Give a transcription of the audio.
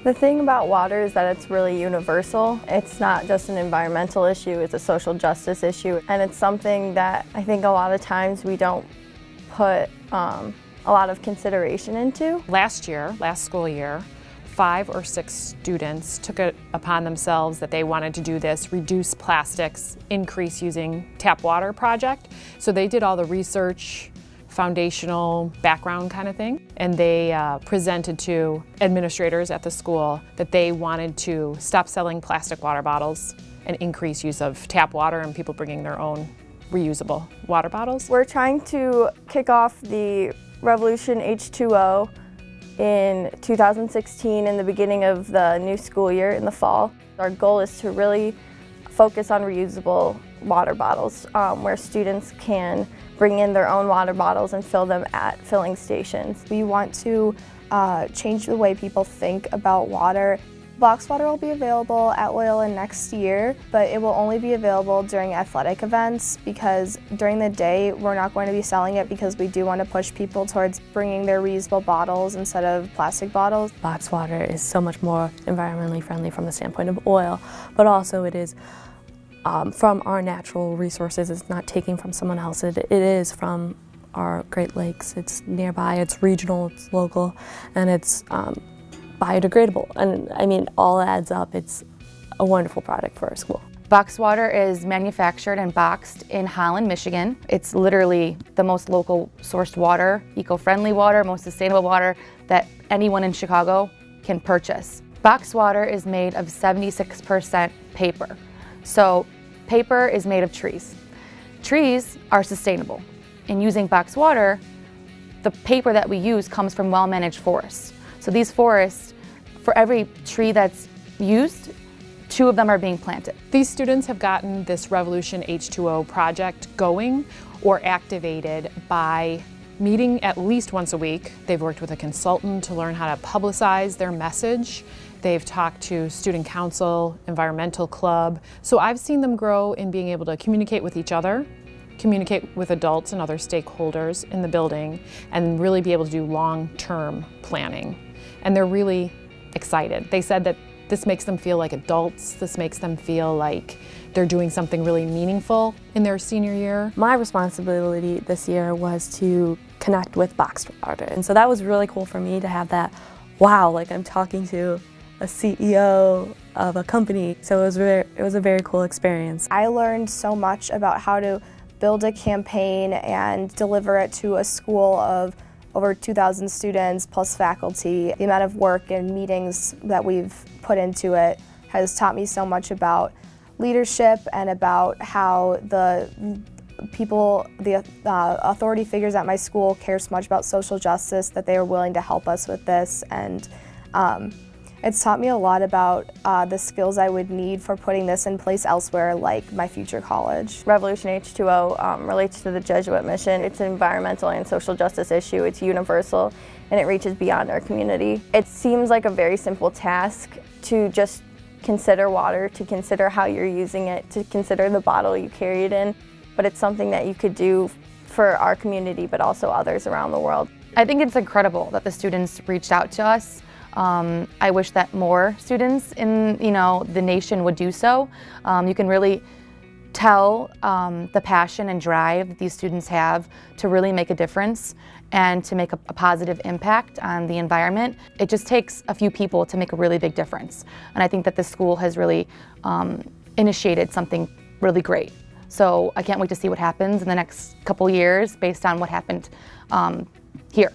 The thing about water is that it's really universal. It's not just an environmental issue, it's a social justice issue. And it's something that I think a lot of times we don't put a lot of consideration into. Last school year, 5 or 6 students took it upon themselves that they wanted to do this reduce plastics, increase using tap water project. So they did all the research, foundational background kind of thing, and they presented to administrators at the school that they wanted to stop selling plastic water bottles and increase use of tap water and people bringing their own reusable water bottles. We're trying to kick off the Revolution H20 in 2016 in the beginning of the new school year in the fall. Our goal is to really focus on reusable water bottles where students can bring in their own water bottles and fill them at filling stations. We want to change the way people think about water. Box water will be available at Loyola next year, but it will only be available during athletic events because during the day we're not going to be selling it because we do want to push people towards bringing their reusable bottles instead of plastic bottles. Box water is so much more environmentally friendly from the standpoint of oil, but also it is from our natural resources. It's not taking from someone else. It is from our Great Lakes. It's nearby, it's regional, it's local, and it's biodegradable. And I mean, all adds up. It's a wonderful product for our school. Box water is manufactured and boxed in Holland, Michigan. It's literally the most local sourced water, eco-friendly water, most sustainable water that anyone in Chicago can purchase. Box water is made of 76% paper. So paper is made of trees. Trees are sustainable. In using box water, the paper that we use comes from well-managed forests. So these forests, for every tree that's used, 2 of them are being planted. These students have gotten this Revolution H20 project going or activated by meeting at least once a week. They've worked with a consultant to learn how to publicize their message. They've talked to student council, environmental club. So I've seen them grow in being able to communicate with each other, communicate with adults and other stakeholders in the building, and really be able to do long-term planning. And they're really excited. They said that this makes them feel like adults. This makes them feel like they're doing something really meaningful in their senior year. My responsibility this year was to connect with boxed water. And so that was really cool for me to have that, wow, like I'm talking to a CEO of a company. So it was a very cool experience. I learned so much about how to build a campaign and deliver it to a school of over 2,000 students plus faculty. The amount of work and meetings that we've put into it has taught me so much about leadership and about how the people, the authority figures at my school care so much about social justice that they are willing to help us with this. And it's taught me a lot about the skills I would need for putting this in place elsewhere, like my future college. Revolution H20 relates to the Jesuit mission. It's an environmental and social justice issue. It's universal and it reaches beyond our community. It seems like a very simple task to just consider water, to consider how you're using it, to consider the bottle you carry it in, but it's something that you could do for our community but also others around the world. I think it's incredible that the students reached out to us. I wish that more students in the nation would do so. You can really tell the passion and drive that these students have to really make a difference and to make a positive impact on the environment. It just takes a few people to make a really big difference. And I think that the school has really initiated something really great. So I can't wait to see what happens in the next couple years based on what happened here.